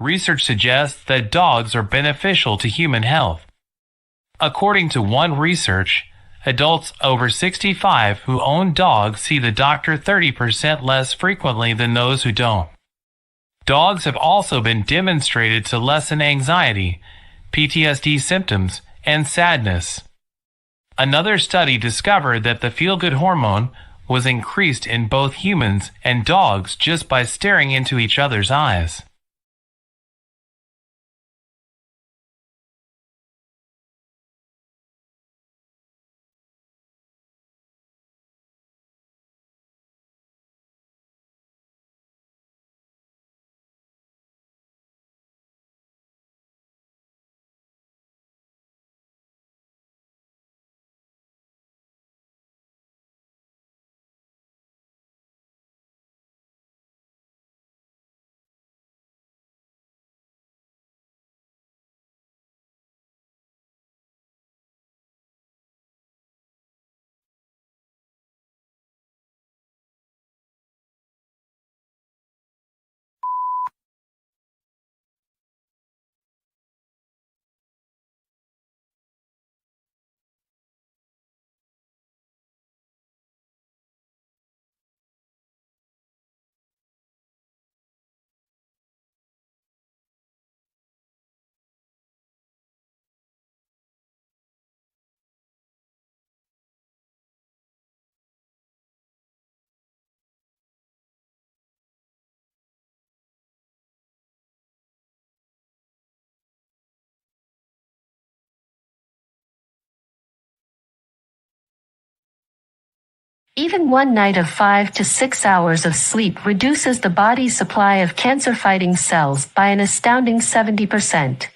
research suggests that dogs are beneficial to human health. According to one research, adults over 65 who own dogs see the doctor 30% less frequently than those who don't. Dogs have also been demonstrated to lessen anxiety, PTSD symptoms, and sadness. Another study discovered that the feel-good hormone was increased in both humans and dogs just by staring into each other's eyes. Even one night of 5 to 6 hours of sleep reduces the body's supply of cancer-fighting cells by an astounding 70%.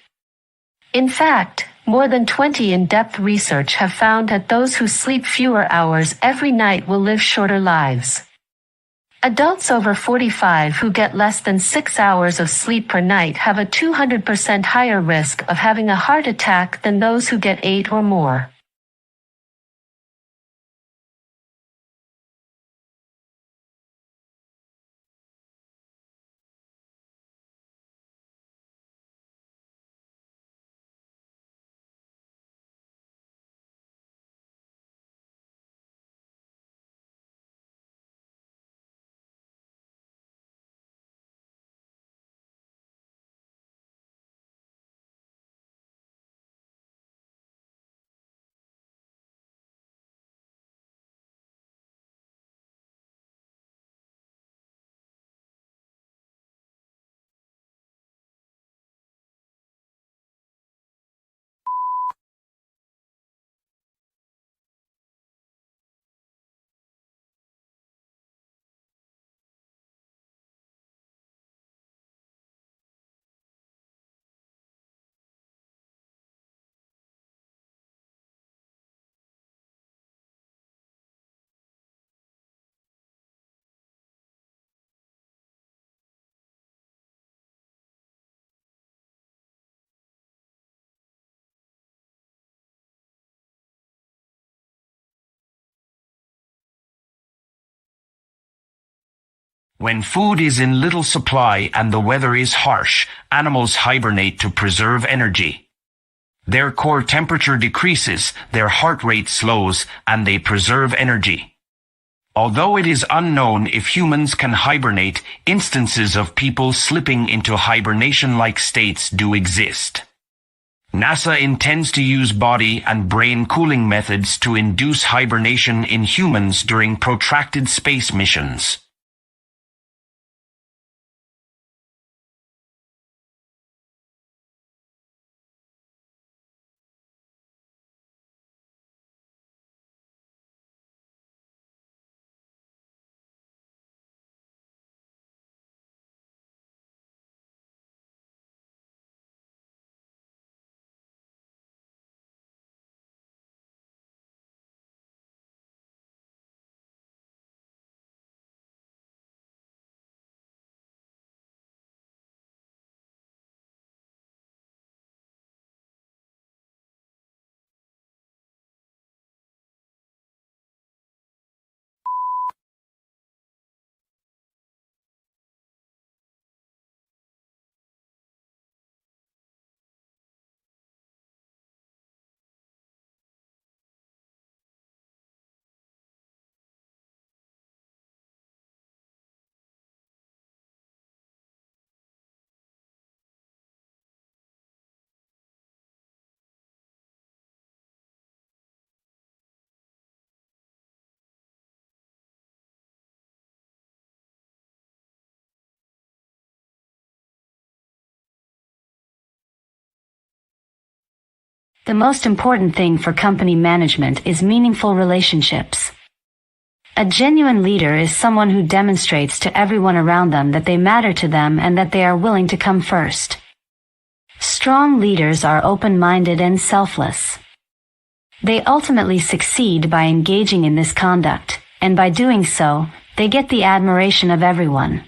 In fact, more than 20 in-depth research have found that those who sleep fewer hours every night will live shorter lives. Adults over 45 who get less than 6 hours of sleep per night have a 200% higher risk of having a heart attack than those who get 8 or more. When food is in little supply and the weather is harsh, animals hibernate to preserve energy. Their core temperature decreases, their heart rate slows, and they preserve energy. Although it is unknown if humans can hibernate, instances of people slipping into hibernation-like states do exist. NASA intends to use body and brain cooling methods to induce hibernation in humans during protracted space missions. The most important thing for company management is meaningful relationships. A genuine leader is someone who demonstrates to everyone around them that they matter to them and that they are willing to come first. Strong leaders are open-minded and selfless. They ultimately succeed by engaging in this conduct, and by doing so, they get the admiration of everyone.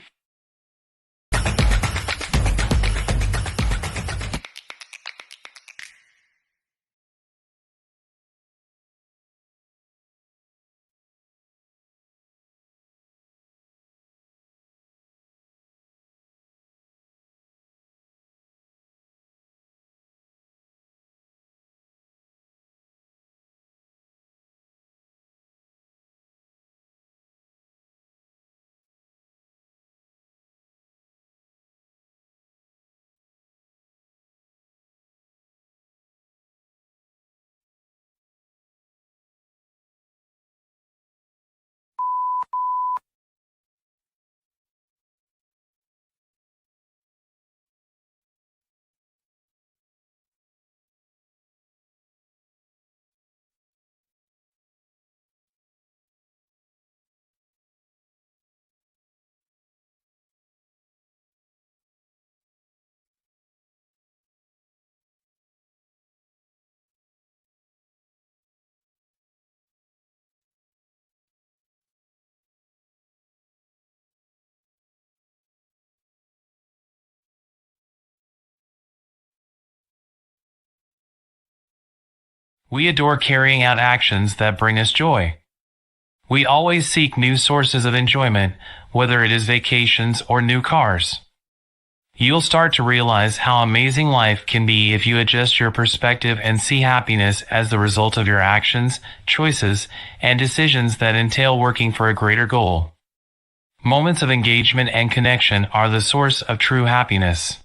We adore carrying out actions that bring us joy. We always seek new sources of enjoyment, whether it is vacations or new cars. You'll start to realize how amazing life can be if you adjust your perspective and see happiness as the result of your actions, choices, and decisions that entail working for a greater goal. Moments of engagement and connection are the source of true happiness.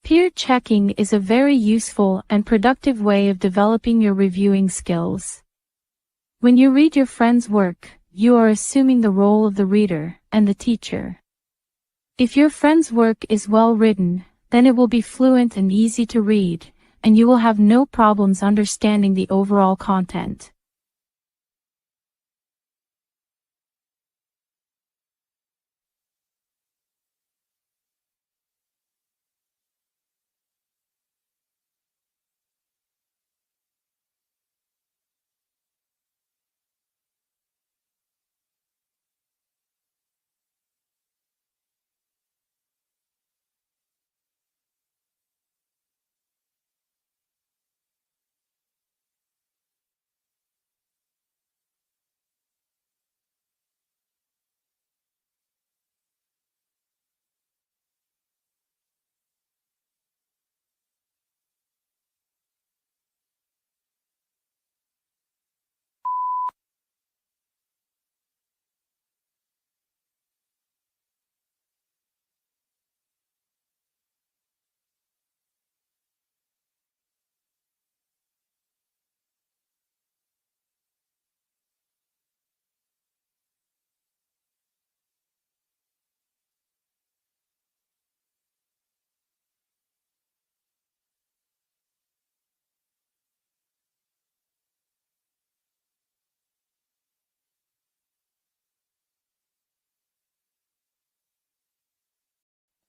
Peer checking is a very useful and productive way of developing your reviewing skills. When you read your friend's work, you are assuming the role of the reader and the teacher. If your friend's work is well written, then it will be fluent and easy to read, and you will have no problems understanding the overall content.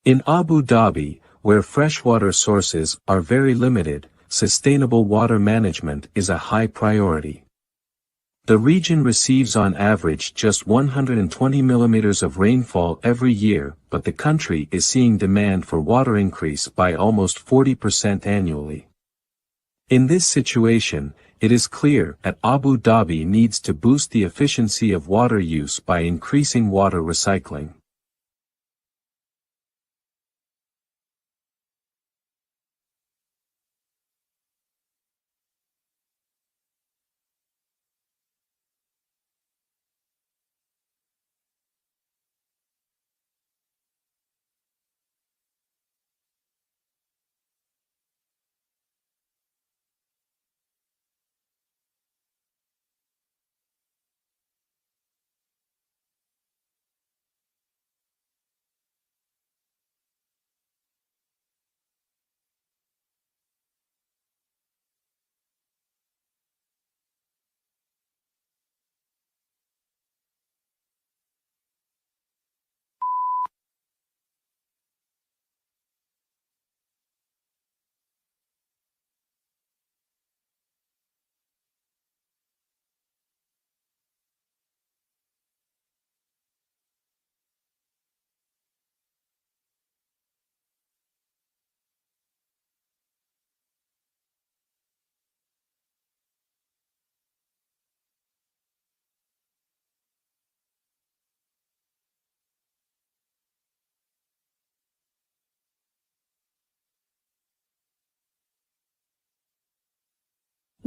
In Abu Dhabi, where freshwater sources are very limited, sustainable water management is a high priority. The region receives on average just 120 millimeters of rainfall every year, but the country is seeing demand for water increase by almost 40% annually. In this situation, it is clear that Abu Dhabi needs to boost the efficiency of water use by increasing water recycling.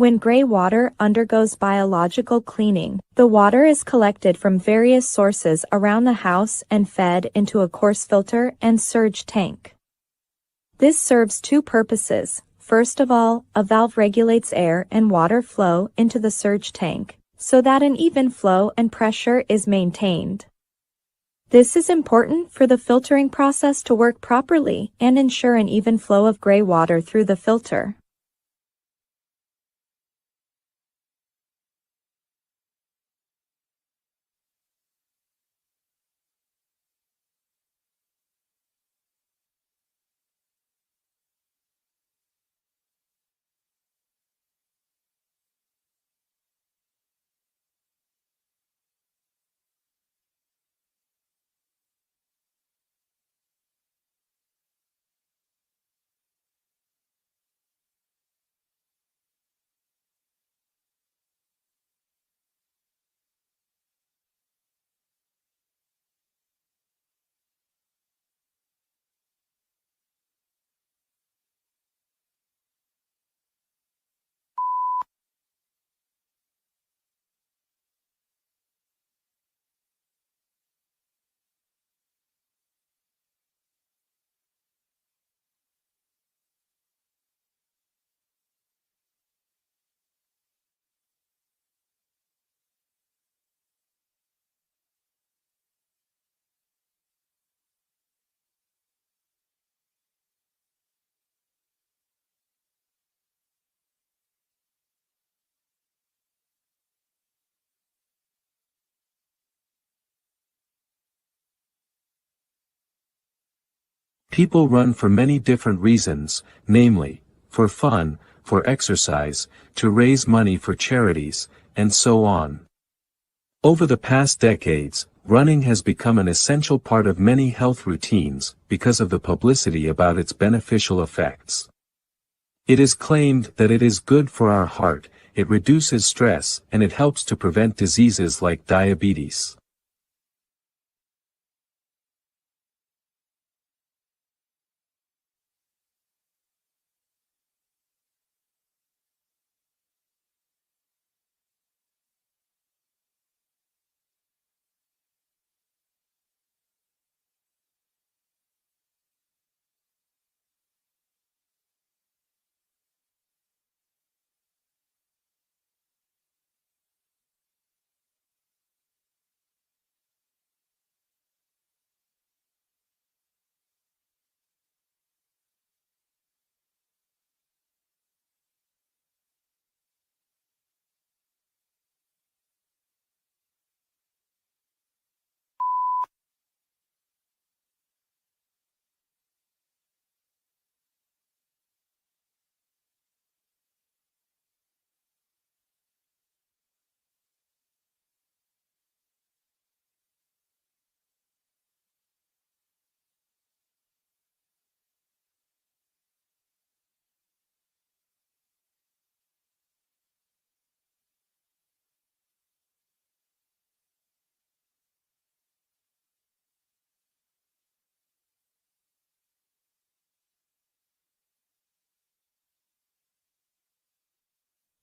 When gray water undergoes biological cleaning, the water is collected from various sources around the house and fed into a coarse filter and surge tank. This serves two purposes. First of all, a valve regulates air and water flow into the surge tank, so that an even flow and pressure is maintained. This is important for the filtering process to work properly and ensure an even flow of gray water through the filter. People run for many different reasons, namely, for fun, for exercise, to raise money for charities, and so on. Over the past decades, running has become an essential part of many health routines because of the publicity about its beneficial effects. It is claimed that it is good for our heart, it reduces stress, and it helps to prevent diseases like diabetes.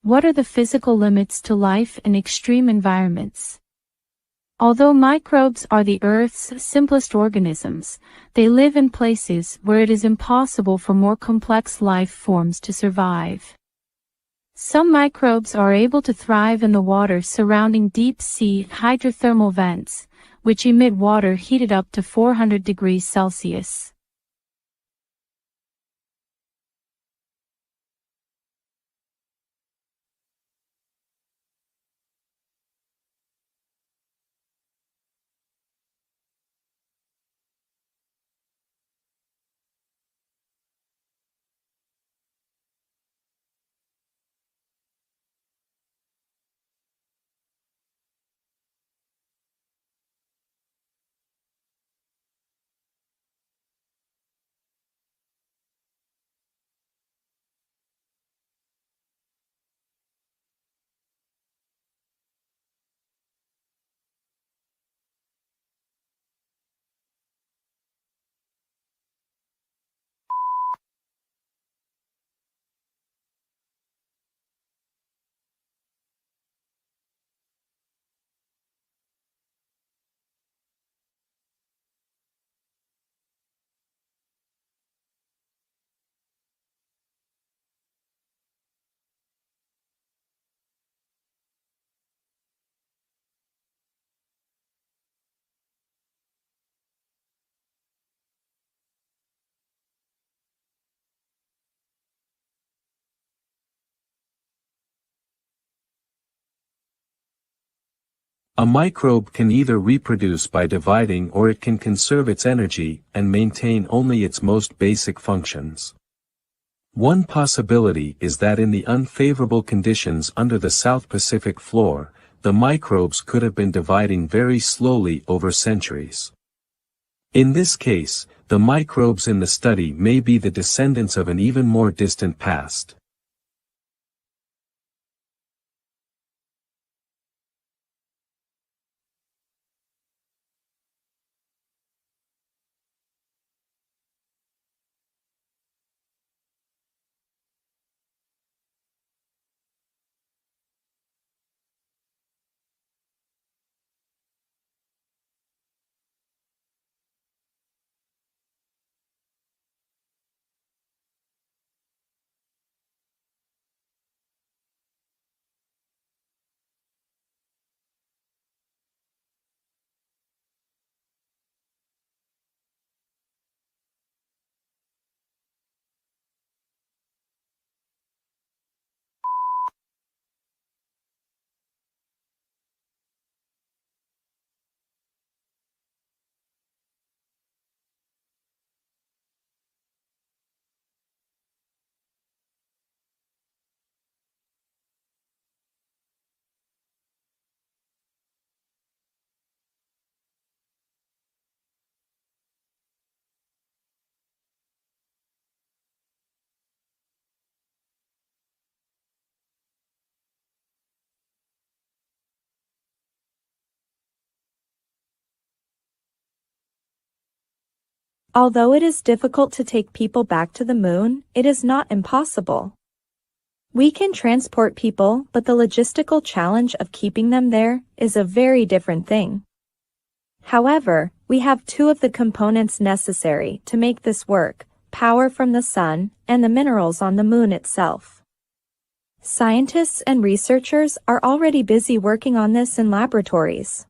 What are the physical limits to life in extreme environments? Although microbes are the Earth's simplest organisms, they live in places where it is impossible for more complex life forms to survive. Some microbes are able to thrive in the water surrounding deep-sea hydrothermal vents, which emit water heated up to 400 degrees Celsius. A microbe can either reproduce by dividing or it can conserve its energy and maintain only its most basic functions. One possibility is that in the unfavorable conditions under the South Pacific floor, the microbes could have been dividing very slowly over centuries. In this case, the microbes in the study may be the descendants of an even more distant past. Although it is difficult to take people back to the moon, it is not impossible. We can transport people, but the logistical challenge of keeping them there is a very different thing. However, we have two of the components necessary to make this work: power from the sun and the minerals on the moon itself. Scientists and researchers are already busy working on this in laboratories.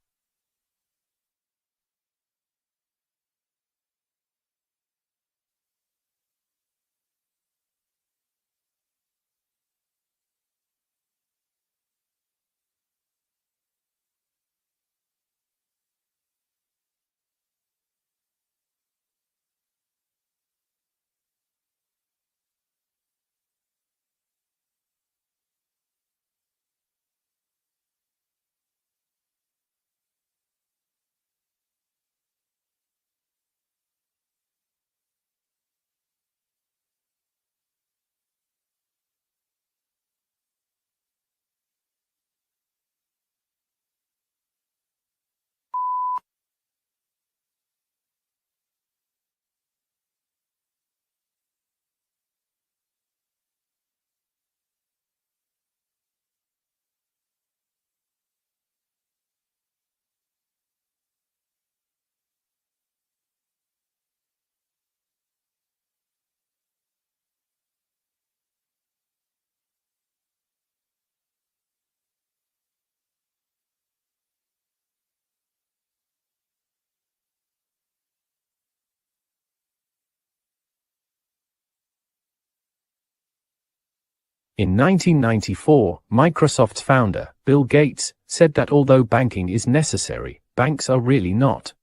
In 1994, Microsoft's founder, Bill Gates, said that although banking is necessary, banks are really not.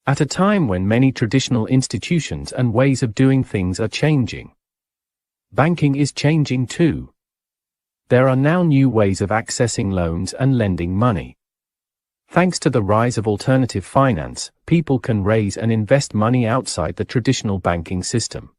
At a time when many traditional institutions and ways of doing things are changing, banking is changing too. There are now new ways of accessing loans and lending money. Thanks to the rise of alternative finance, people can raise and invest money outside the traditional banking system.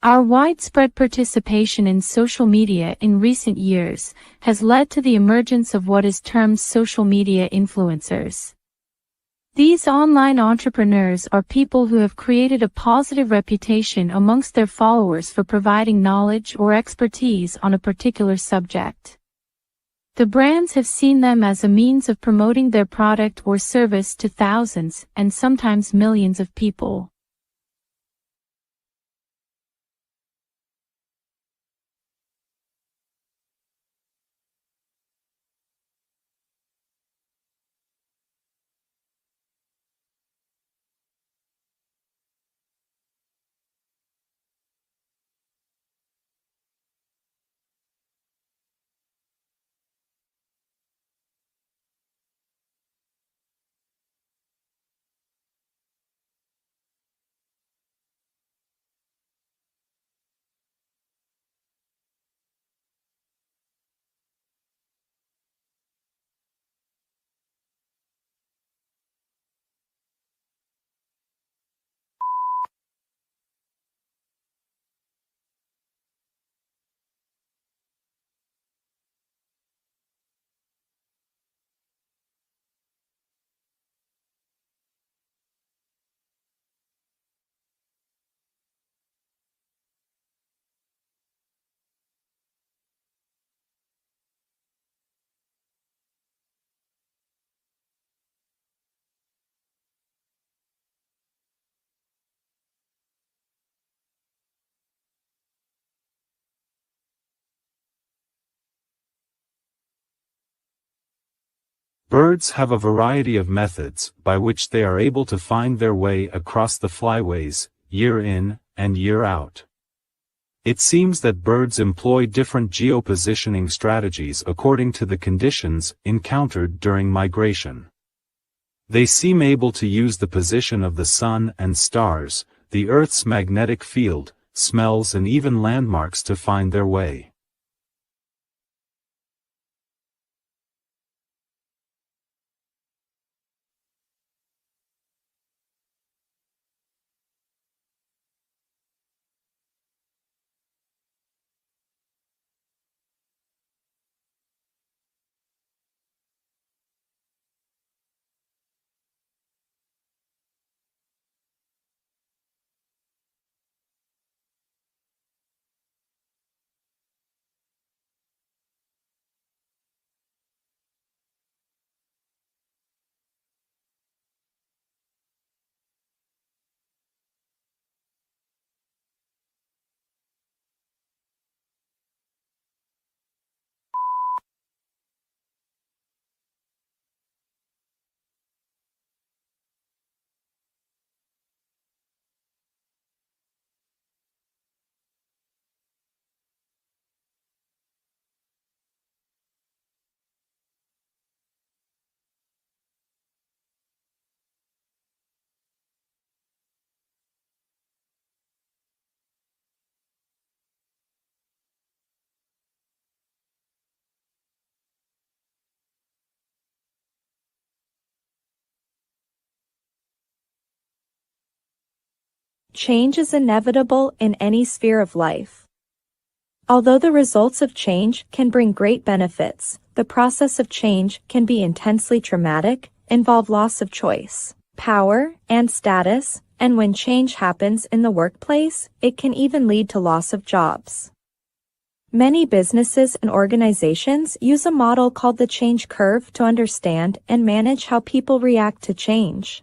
Our widespread participation in social media in recent years has led to the emergence of what is termed social media influencers. These online entrepreneurs are people who have created a positive reputation amongst their followers for providing knowledge or expertise on a particular subject. The brands have seen them as a means of promoting their product or service to thousands and sometimes millions of people. Birds have a variety of methods by which they are able to find their way across the flyways, year in and year out. It seems that birds employ different geopositioning strategies according to the conditions encountered during migration. They seem able to use the position of the sun and stars, the Earth's magnetic field, smells and even landmarks to find their way. Change is inevitable in any sphere of life. Although the results of change can bring great benefits, the process of change can be intensely traumatic, involve loss of choice, power, and status, and when change happens in the workplace, it can even lead to loss of jobs. Many businesses and organizations use a model called the change curve to understand and manage how people react to change.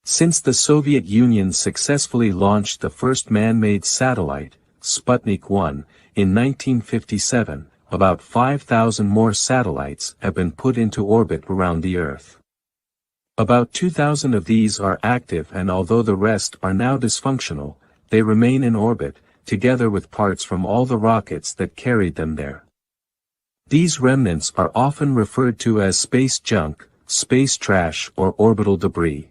Since the Soviet Union successfully launched the first man-made satellite, Sputnik 1, in 1957, about 5,000 more satellites have been put into orbit around the Earth. About 2,000 of these are active, and although the rest are now dysfunctional, they remain in orbit, together with parts from all the rockets that carried them there. These remnants are often referred to as space junk, space trash, or orbital debris.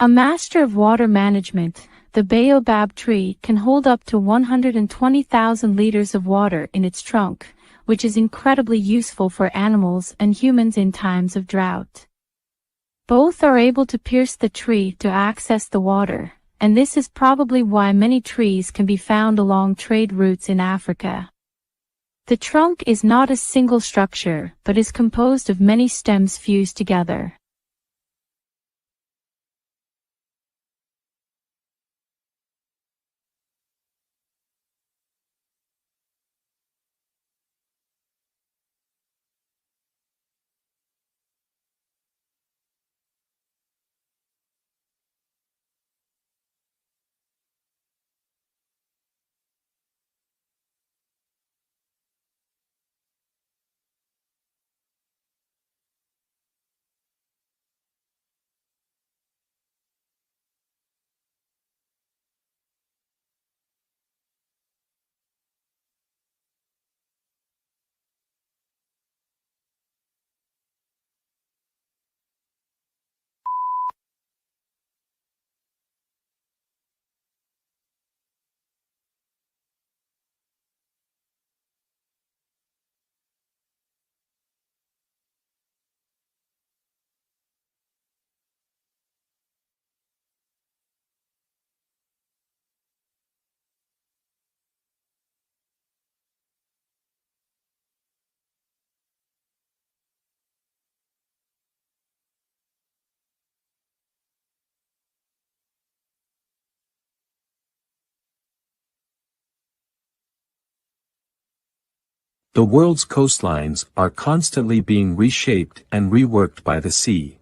A master of water management, the baobab tree can hold up to 120,000 liters of water in its trunk, which is incredibly useful for animals and humans in times of drought. Both are able to pierce the tree to access the water, and this is probably why many trees can be found along trade routes in Africa. The trunk is not a single structure, but is composed of many stems fused together. The world's coastlines are constantly being reshaped and reworked by the sea.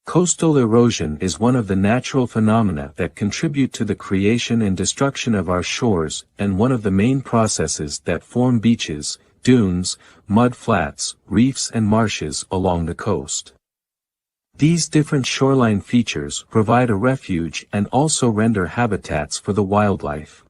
Coastal erosion is one of the natural phenomena that contribute to the creation and destruction of our shores and one of the main processes that form beaches, dunes, mud flats, reefs and marshes along the coast. These different shoreline features provide a refuge and also render habitats for the wildlife.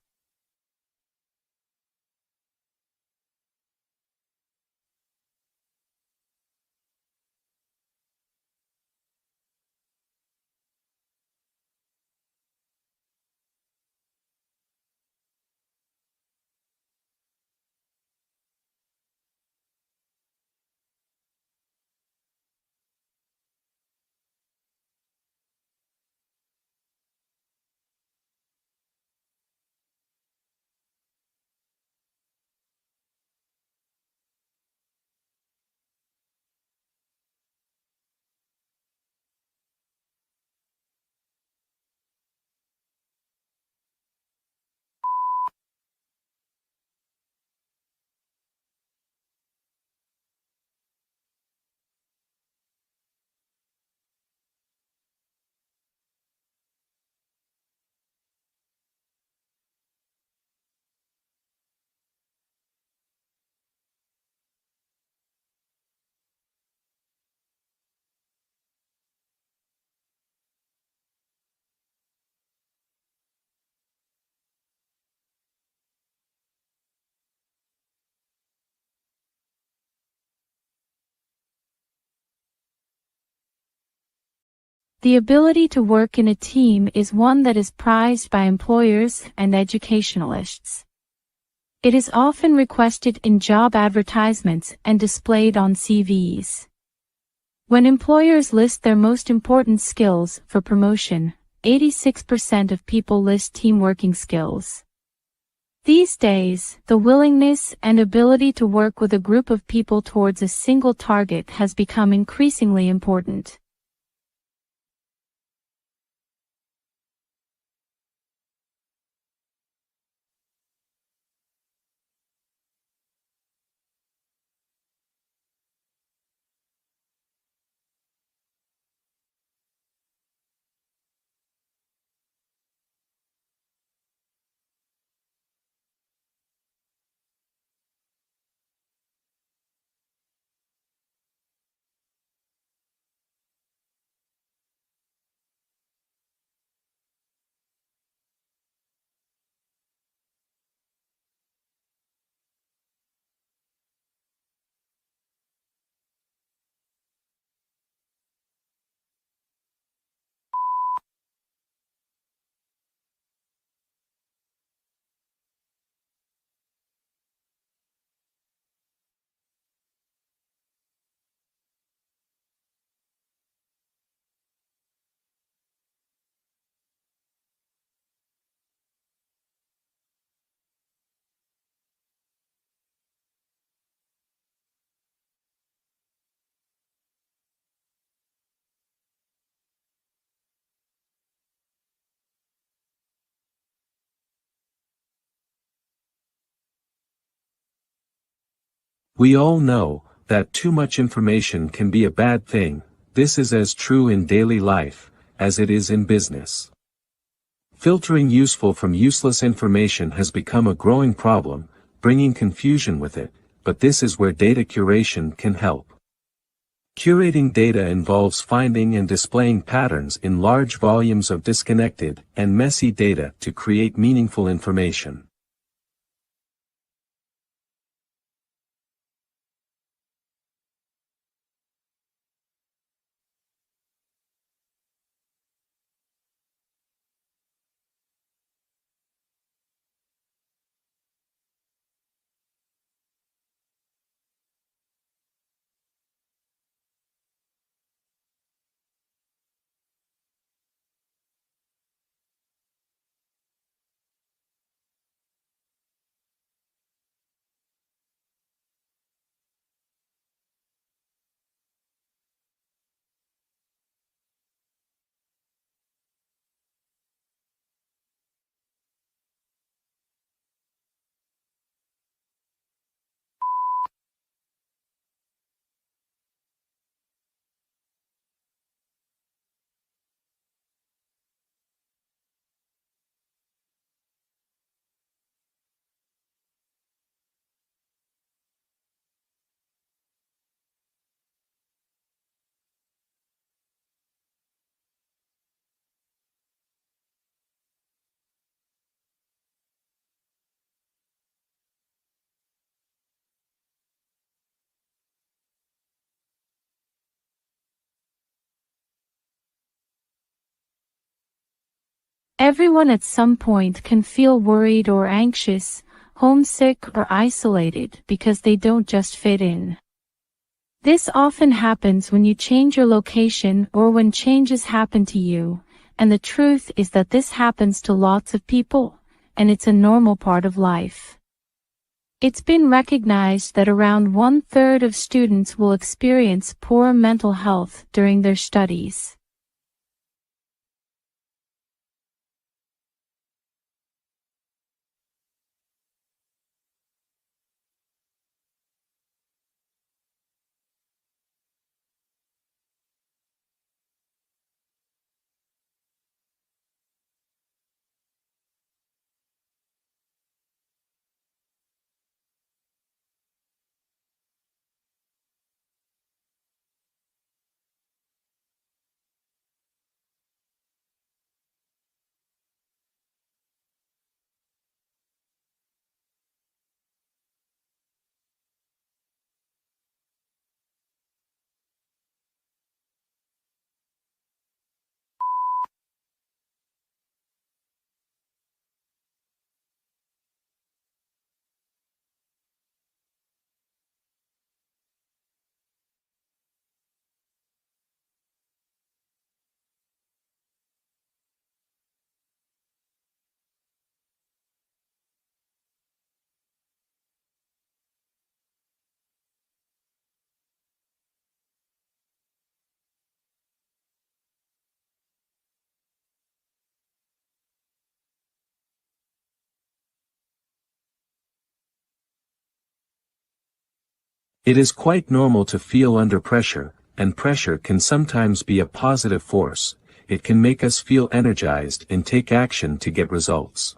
The ability to work in a team is one that is prized by employers and educationalists. It is often requested in job advertisements and displayed on CVs. When employers list their most important skills for promotion, 86% of people list team working skills. These days, the willingness and ability to work with a group of people towards a single target has become increasingly important. We all know that too much information can be a bad thing. This is as true in daily life as it is in business. Filtering useful from useless information has become a growing problem, bringing confusion with it, but this is where data curation can help. Curating data involves finding and displaying patterns in large volumes of disconnected and messy data to create meaningful information. Everyone at some point can feel worried or anxious, homesick or isolated because they don't just fit in. This often happens when you change your location or when changes happen to you, and the truth is that this happens to lots of people, and it's a normal part of life. It's been recognized that around 1/3 of students will experience poor mental health during their studies. It is quite normal to feel under pressure, and pressure can sometimes be a positive force. It can make us feel energized and take action to get results.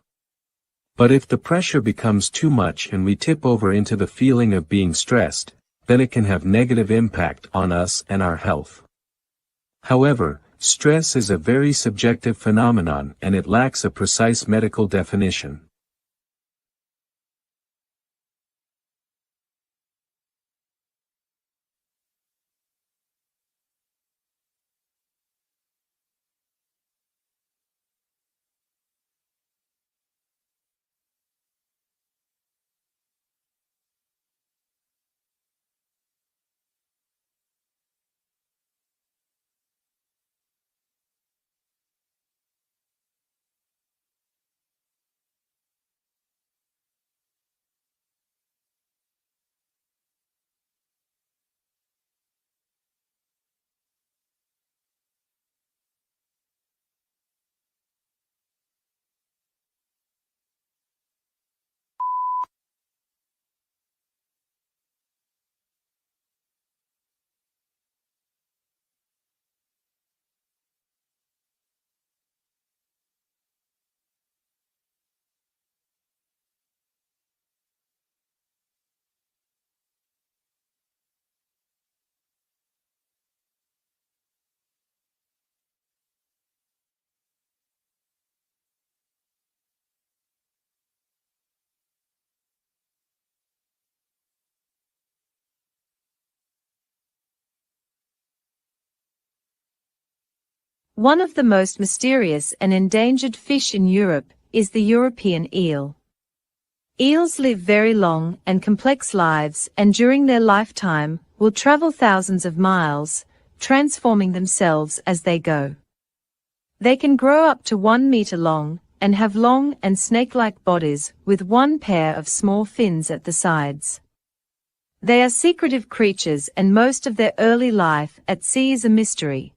But if the pressure becomes too much and we tip over into the feeling of being stressed, then it can have negative impact on us and our health. However, stress is a very subjective phenomenon and it lacks a precise medical definition. One of the most mysterious and endangered fish in Europe is the European eel. Eels live very long and complex lives and during their lifetime will travel thousands of miles, transforming themselves as they go. They can grow up to 1 meter long and have long and snake-like bodies with one pair of small fins at the sides. They are secretive creatures and most of their early life at sea is a mystery.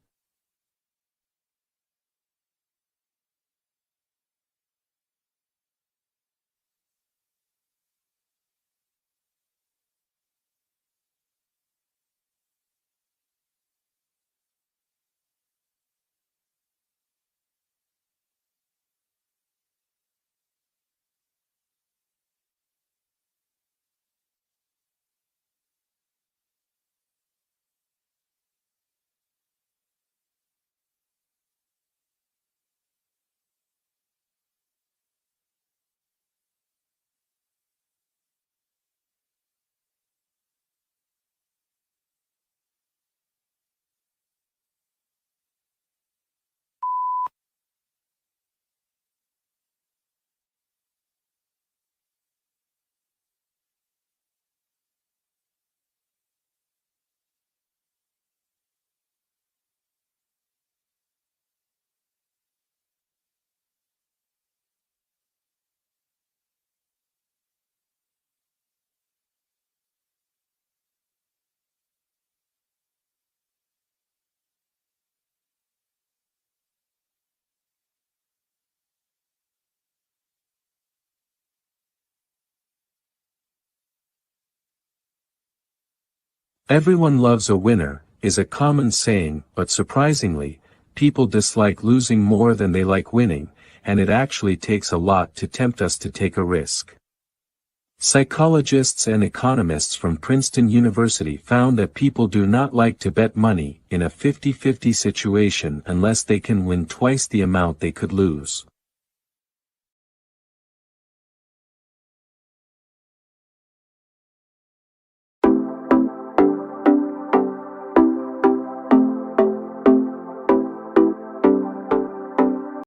Everyone loves a winner, is a common saying, but surprisingly, people dislike losing more than they like winning, and it actually takes a lot to tempt us to take a risk. Psychologists and economists from Princeton University found that people do not like to bet money in a 50-50 situation unless they can win twice the amount they could lose.